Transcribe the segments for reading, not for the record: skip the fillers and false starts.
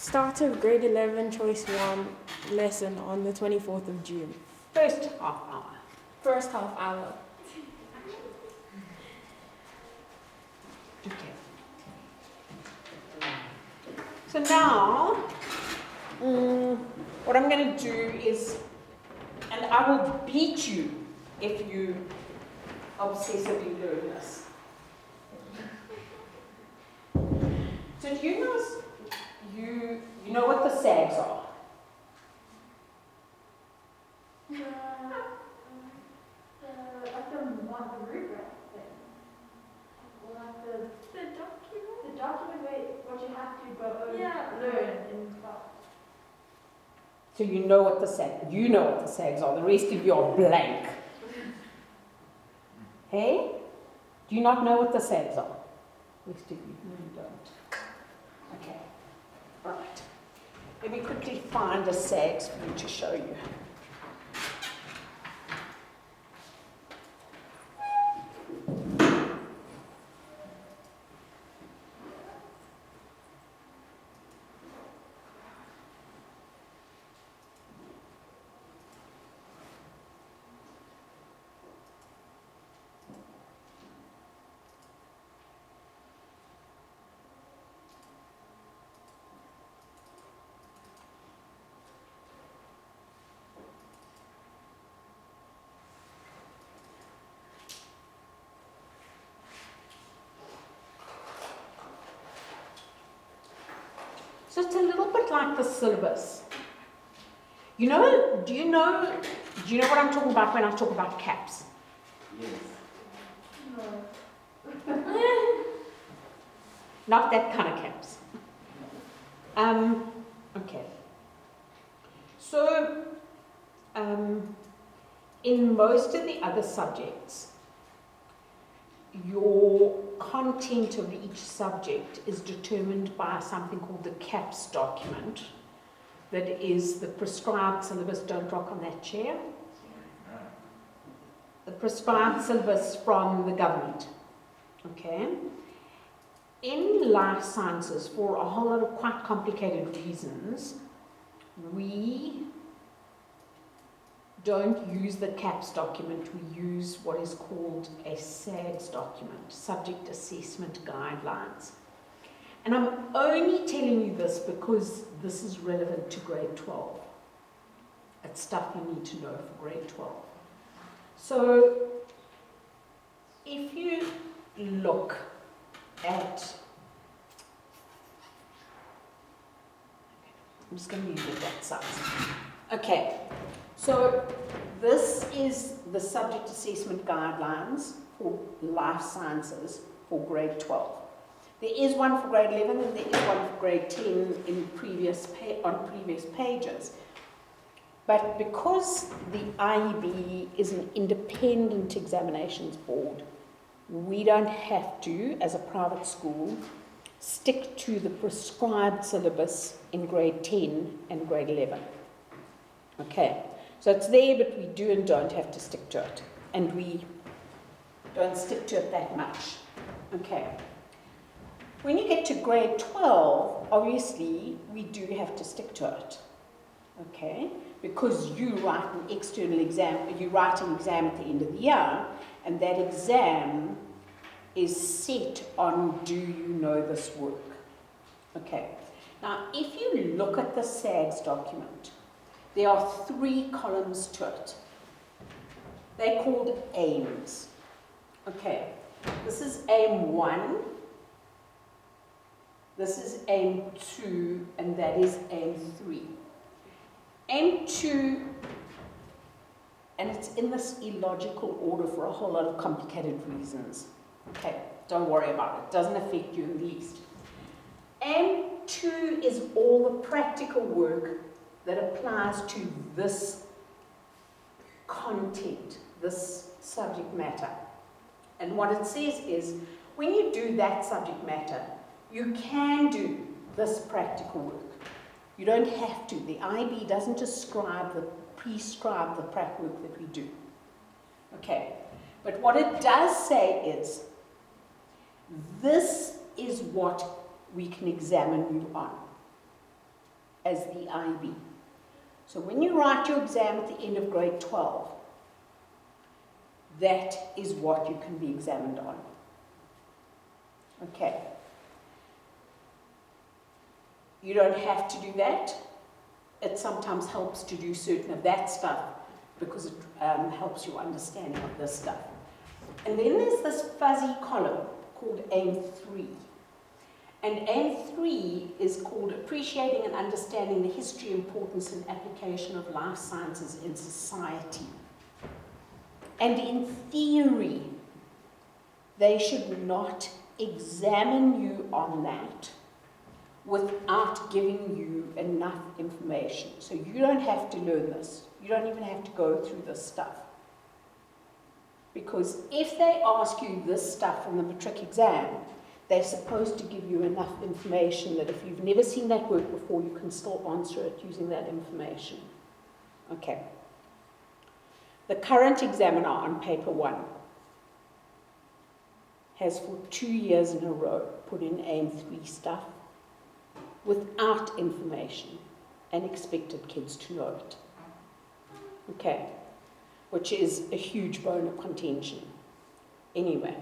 Start of grade 11 choice 1 lesson on the 24th of June. First half hour. First half hour. Okay. So now, what I'm going to do is, and I will beat you if you obsessively learn this. So do you know, you know what the SAGs are? Like the rubric thing. Or like the document where what you have to go learn in class. So you know what the SAGs are. The rest of you are blank. Hey? Do you not know what the SAGs are? Rest of you, no, you don't. Okay. Right. Let me quickly find the SAGs for you to show you. So it's a little bit like the syllabus. Do you know what I'm talking about when I talk about caps? Yes. No. Not that kind of caps. Okay. So, in most of the other subjects, your content of each subject is determined by something called the CAPS document. That is the prescribed syllabus. Don't rock on that chair. The prescribed syllabus from the government. Okay? In life sciences, for a whole lot of quite complicated reasons, we don't use the CAPS document, we use what is called a SAGS document, Subject Assessment Guidelines. And I'm only telling you this because this is relevant to grade 12. It's stuff you need to know for grade 12. So, if you look at, I'm just going to leave it that size. Okay, so this is the Subject Assessment Guidelines for Life Sciences for grade 12. There is one for grade 11 and there is one for grade 10 in on previous pages. But because the IEB is an independent examinations board, we don't have to, as a private school, stick to the prescribed syllabus in grade 10 and grade 11. Okay, so it's there, but we do and don't have to stick to it. And we don't stick to it that much. Okay. When you get to grade 12, obviously, we do have to stick to it. Okay? Because you write an external exam, you write an exam at the end of the year, and that exam is set on, do you know this work? Okay. Now, if you look at the SAGS document, there are 3 columns to it. They're called aims. Okay. This is aim 1. This is aim 2, and that is aim 3. Aim 2, and it's in this illogical order for a whole lot of complicated reasons. Okay, don't worry about it. It doesn't affect you in the least. Aim 2 is all the practical work that applies to this content, this subject matter. And what it says is, when you do that subject matter, you can do this practical work. You don't have to. The IB doesn't prescribe the prac work that we do. Okay. But what it does say is, this is what we can examine you on. as the IB. So when you write your exam at the end of grade 12, that is what you can be examined on. Okay. You don't have to do that. It sometimes helps to do certain of that stuff because it helps you understanding of this stuff. And then there's this fuzzy column called Aim 3. And Aim 3 is called Appreciating and Understanding the History, Importance, and Application of Life Sciences in Society. And in theory, they should not examine you on that without giving you enough information. So you don't have to learn this. You don't even have to go through this stuff. Because if they ask you this stuff from the matric exam, they're supposed to give you enough information that if you've never seen that work before, you can still answer it using that information. Okay. The current examiner on paper 1 has for 2 years in a row put in Aim 3 stuff without information and expected kids to know it. Okay. Which is a huge bone of contention. Anyway,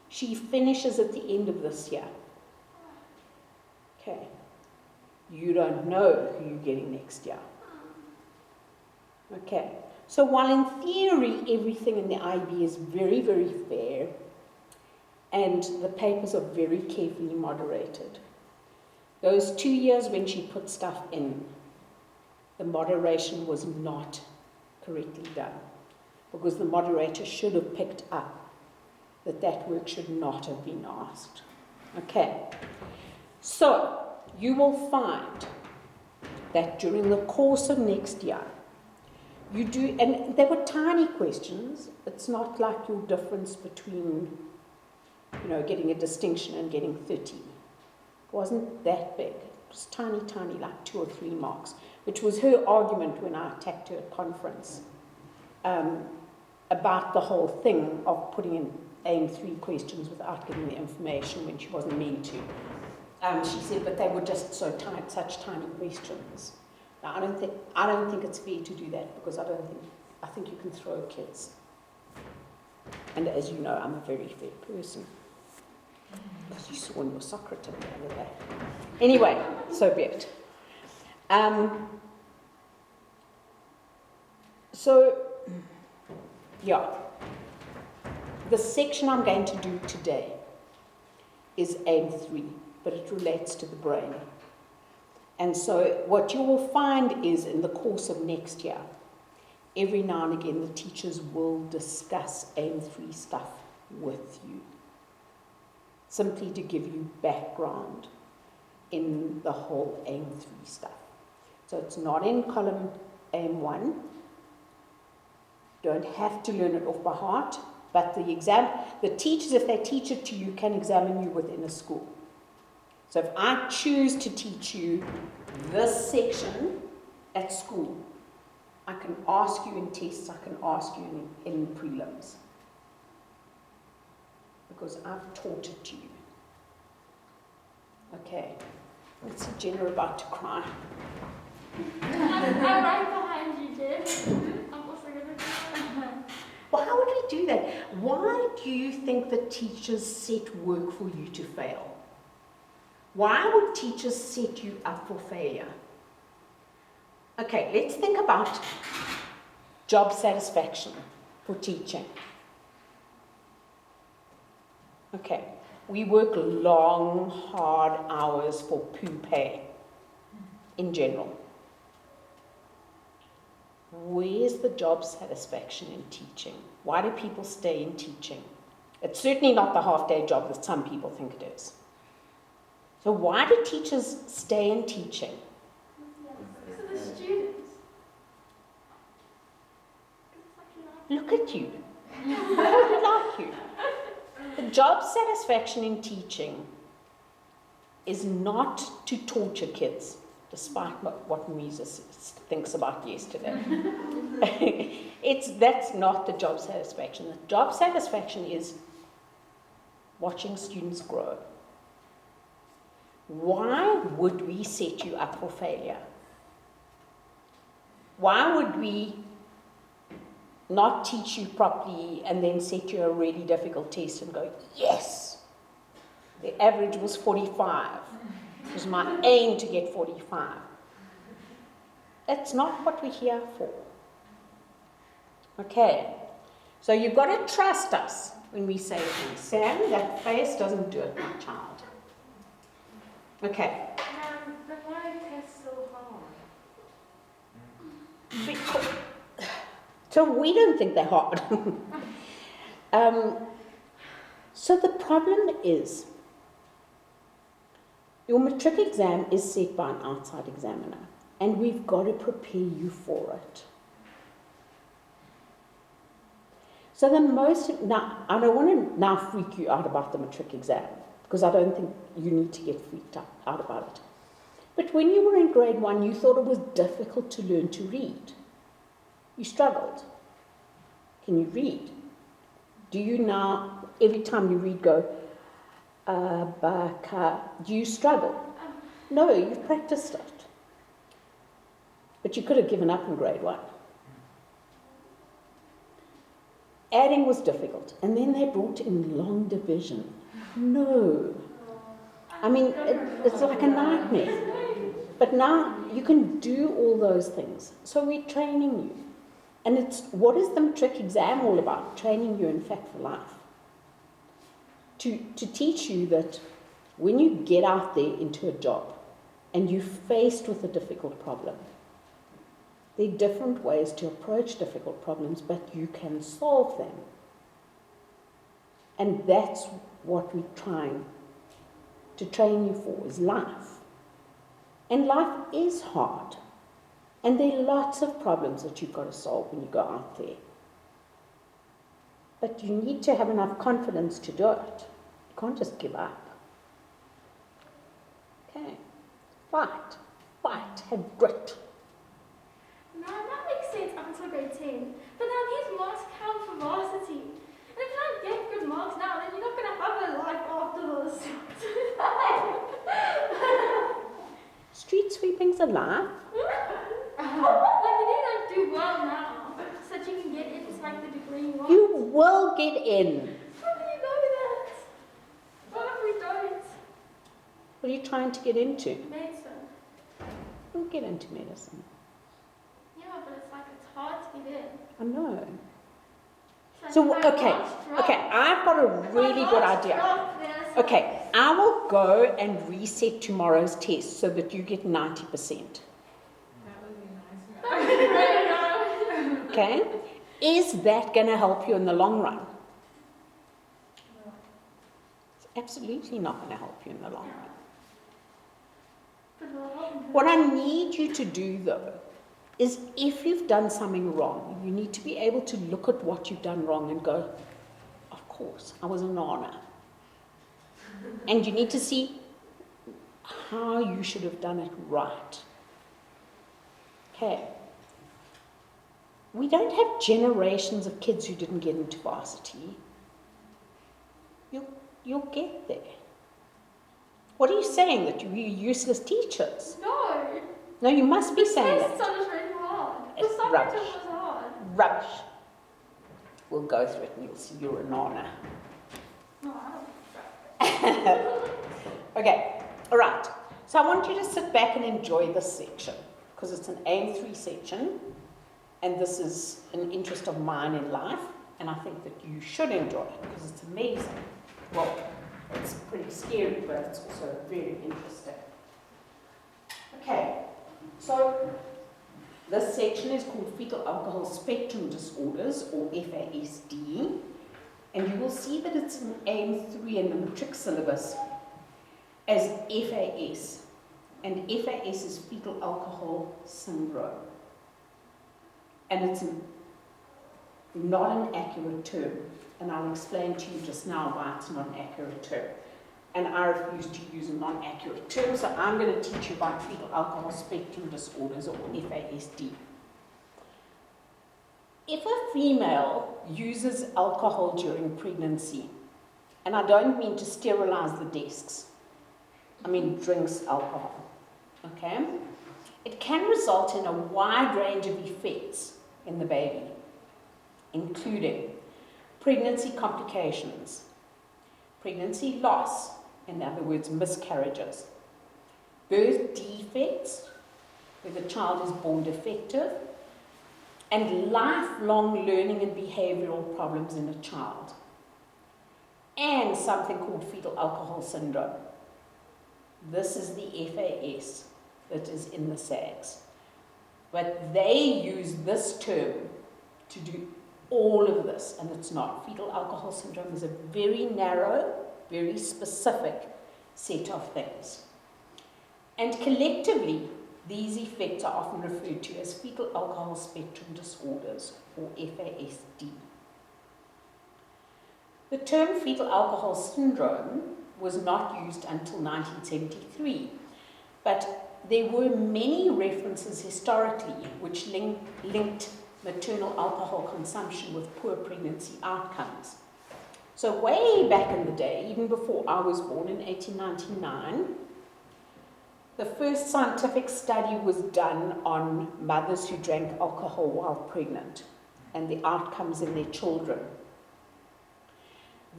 she finishes at the end of this year. Okay. You don't know who you're getting next year. Okay. So while in theory everything in the IB is very, very fair and the papers are very carefully moderated, those 2 years when she put stuff in, the moderation was not correctly done because the moderator should have picked up that that work should not have been asked. Okay, so you will find that during the course of next year, you do, and they were tiny questions. It's not like your difference between, getting a distinction and getting 30. It wasn't that big. It was tiny, tiny, like 2 or 3 marks, which was her argument when I attacked her at conference about the whole thing of putting in Aim 3 questions without giving the information when she wasn't meant to. She said, but they were just so such tiny questions. Now, I don't think it's fair to do that because I think you can throw kids. And as you know, I'm a very fair person. As you saw in your Socrates the other day. Anyway, so be it. The section I'm going to do today is Aim 3, but it relates to the brain. And so what you will find is in the course of next year, every now and again the teachers will discuss Aim 3 stuff with you, simply to give you background in the whole Aim 3 stuff. So it's not in column Aim 1. Don't have to learn it off by heart, but the teachers, if they teach it to you, can examine you within a school. So if I choose to teach you this section at school, I can ask you in tests, I can ask you in prelims. Because I've taught it to you. Okay, let's see Jenna about to cry. I'm right behind you, Jen. I'm also going to cry. Well, how would we do that? Why do you think that teachers set work for you to fail? Why would teachers set you up for failure? Okay, let's think about job satisfaction for teaching. Okay, we work long, hard hours for poo pay in general. Where's the job satisfaction in teaching? Why do people stay in teaching? It's certainly not the half-day job that some people think it is. So why do teachers stay in teaching? So the students. Look at you. I would like you. The job satisfaction in teaching is not to torture kids, despite what Mises thinks about yesterday. That's not the job satisfaction. The job satisfaction is watching students grow. why would we set you up for failure? Why would we not teach you properly and then set you a really difficult test and go, yes, the average was 45. It was my aim to get 45. That's not what we're here for. Okay, so you've got to trust us when we say things. Sam, that face doesn't do it, my child. Okay. But why are tests so hard? So we don't think they're hard. So the problem is, your matric exam is set by an outside examiner, and we've got to prepare you for it. So now, I don't want to now freak you out about the matric exam, because I don't think you need to get freaked out about it. But when you were in grade 1, you thought it was difficult to learn to read. You struggled. Can you read? Do you now, every time you read, go, do you struggle? No, you've practiced it. But you could have given up in grade 1. Adding was difficult. And then they brought in long division. No. I mean, it's like a nightmare. But now you can do all those things. So we're training you. And what is the matric exam all about? Training you, in fact, for life. To teach you that when you get out there into a job and you're faced with a difficult problem, there are different ways to approach difficult problems, but you can solve them. And that's what we're trying to train you for, is life. And life is hard. And there are lots of problems that you've got to solve when you go out there. But you need to have enough confidence to do it. You can't just give up. Okay. Fight. Fight. Have grit. No, that makes sense up until grade 10. But now these marks count for varsity. And if you don't get good marks now, then you're not going to have a life after this. Street sweeping's a life. Like, you need to do well now, so that you can get into like the degree you want. You will get in. How do you know that? What if we don't? What are you trying to get into? Medicine. You'll get into medicine. Yeah, but it's like, it's hard to get in. I know. It's So, like okay, last drop. I've got a really good idea. Okay, I will go and reset tomorrow's test so that you get 90%. Okay? Is that going to help you in the long run? It's absolutely not going to help you in the long run. What I need you to do, though, is if you've done something wrong, you need to be able to look at what you've done wrong and go, of course, I was a nana. And you need to see how you should have done it right. Okay. We don't have generations of kids who didn't get into varsity. You'll get there. What are you saying? That you're useless teachers? No. No, you must be saying The tests that. are just really hard. It's The subject rubbish. was hard. Rubbish. We'll go through it and you'll see you're a nana. No, I don't. Okay, all right. So I want you to sit back and enjoy this section because it's an Aim 3 section and this is an interest of mine in life and I think that you should enjoy it because it's amazing. Well, it's pretty scary, but it's also very interesting. Okay, so this section is called Fetal Alcohol Spectrum Disorders, or FASD, and you will see that it's in Aim 3 in the matric syllabus as FAS, and FAS is Fetal Alcohol Syndrome, and it's not an accurate term, and I'll explain to you just now why it's not an accurate term. And I refuse to use a non-accurate term, so I'm going to teach you about fetal alcohol spectrum disorders, or FASD. If a female uses alcohol during pregnancy, and I don't mean to sterilize the desks, drinks alcohol. Okay? It can result in a wide range of effects in the baby, including pregnancy complications, pregnancy loss, in other words, miscarriages, birth defects, where the child is born defective, and lifelong learning and behavioral problems in a child, and something called fetal alcohol syndrome. This is the FAS that is in the SAGs. But they use this term to do all of this, and it's not. Fetal alcohol syndrome is a very narrow, very specific set of things. And collectively, these effects are often referred to as fetal alcohol spectrum disorders, or FASD. The term fetal alcohol syndrome was not used until 1973, but there were many references historically which linked maternal alcohol consumption with poor pregnancy outcomes. So way back in the day, even before I was born in 1899, the first scientific study was done on mothers who drank alcohol while pregnant and the outcomes in their children.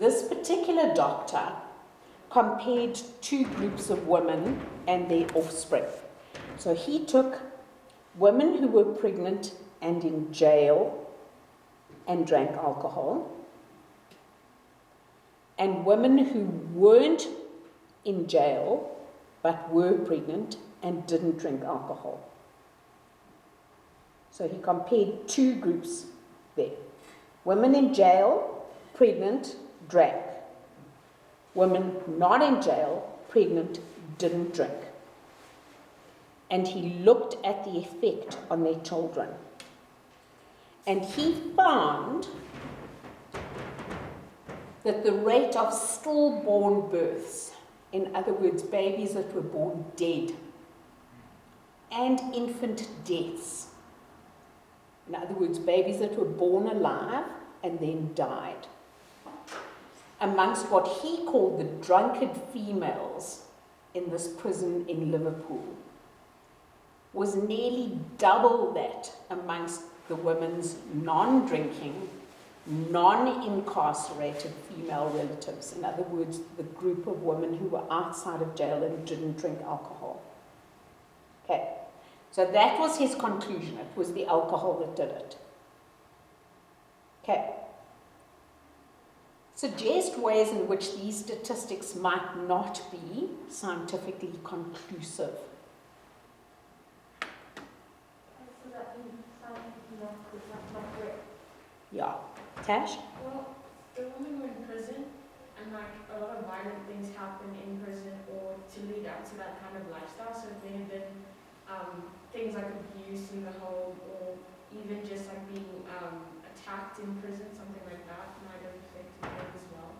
This particular doctor compared two groups of women and their offspring. So he took women who were pregnant and in jail and drank alcohol, and women who weren't in jail but were pregnant and didn't drink alcohol. So he compared two groups there. Women in jail, pregnant, drank. Women not in jail, pregnant, didn't drink. And he looked at the effect on their children. And he found that the rate of stillborn births, in other words, babies that were born dead, and infant deaths, in other words, babies that were born alive and then died, amongst what he called the drunkard females in this prison in Liverpool, was nearly double that amongst the women's non-drinking, non-incarcerated female relatives. In other words, the group of women who were outside of jail and didn't drink alcohol. Okay, so that was his conclusion. It was the alcohol that did it. Okay. Suggest ways in which these statistics might not be scientifically conclusive. So that means scientifically not correct. Yeah. Tash? Well, the women were in prison, and like a lot of violent things happen in prison or to lead up to that kind of lifestyle. So if there had been things like abuse in the home, or even just like being attacked in prison, something like that might have affected them as well.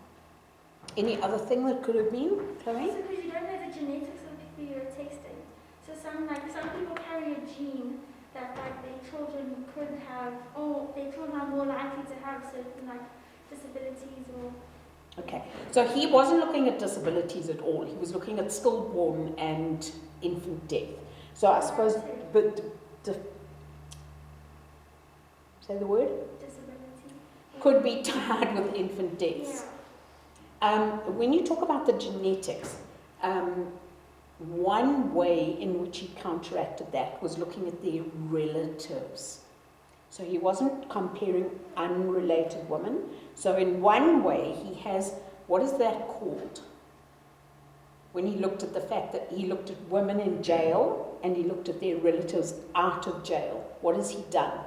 Any other thing that could have been, Chloe? Also, because you don't know the genetics of the people you're testing. So some people carry a gene that like their children could have, or their children are more likely to have certain like disabilities or. Okay, so he wasn't looking at disabilities at all. He was looking at stillborn and infant death. So I suppose, but say the word? Disability. Could be tied with infant deaths. Yeah. When you talk about the genetics, one way in which he counteracted that was looking at their relatives. So he wasn't comparing unrelated women. So in one way, he has, what is that called? When he looked at the fact that he looked at women in jail and he looked at their relatives out of jail. What has he done?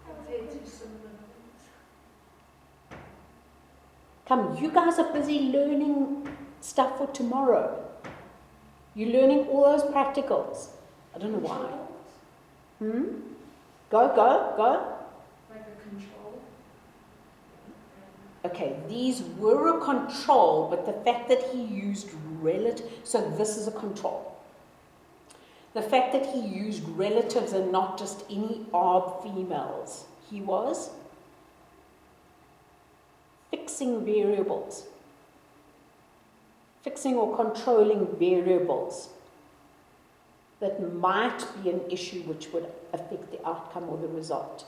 Compared to similar things. Come, you guys are busy learning stuff for tomorrow. You're learning all those practicals. I don't know why. Go. Like a control. Okay, these were a control, but the fact that he used relative, so this is a control. The fact that he used relatives and not just any ARB females, he was fixing variables. fixing or controlling variables that might be an issue which would affect the outcome or the result.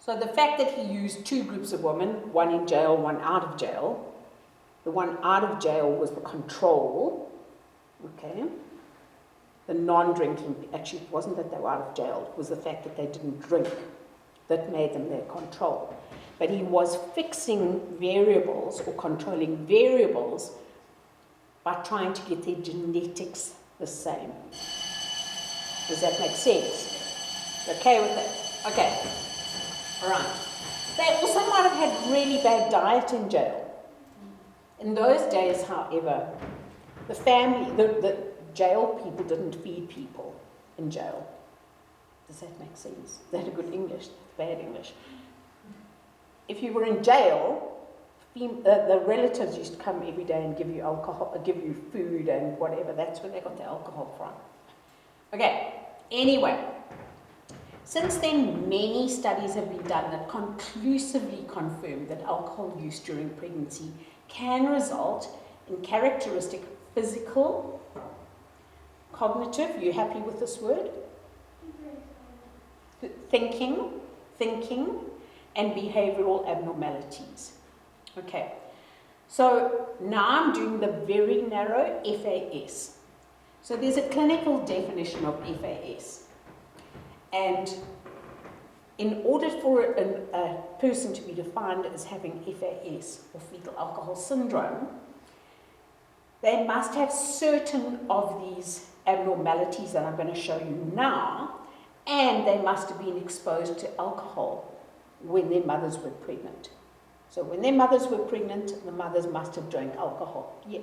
So the fact that he used two groups of women, one in jail, one out of jail, the one out of jail was the control, okay? The non-drinking, actually it wasn't that they were out of jail, it was the fact that they didn't drink that made them their control. But he was fixing variables or controlling variables by trying to get their genetics the same. Does that make sense? Okay with that? Okay. All right. They also might have had really bad diet in jail. In those days, however, the jail people didn't feed people in jail. Does that make sense? Is that a good English? Bad English. If you were in jail, the relatives used to come every day and give you alcohol, give you food and whatever. That's where they got the alcohol from. Okay. Anyway, since then, many studies have been done that conclusively confirm that alcohol use during pregnancy can result in characteristic physical, cognitive, you happy with this word? Thinking, and behavioral abnormalities. Okay, so now I'm doing the very narrow FAS. So there's a clinical definition of FAS. And in order for a person to be defined as having FAS, or fetal alcohol syndrome, they must have certain of these abnormalities that I'm going to show you now, and they must have been exposed to alcohol when their mothers were pregnant. So when their mothers were pregnant, the mothers must have drank alcohol. Yeah.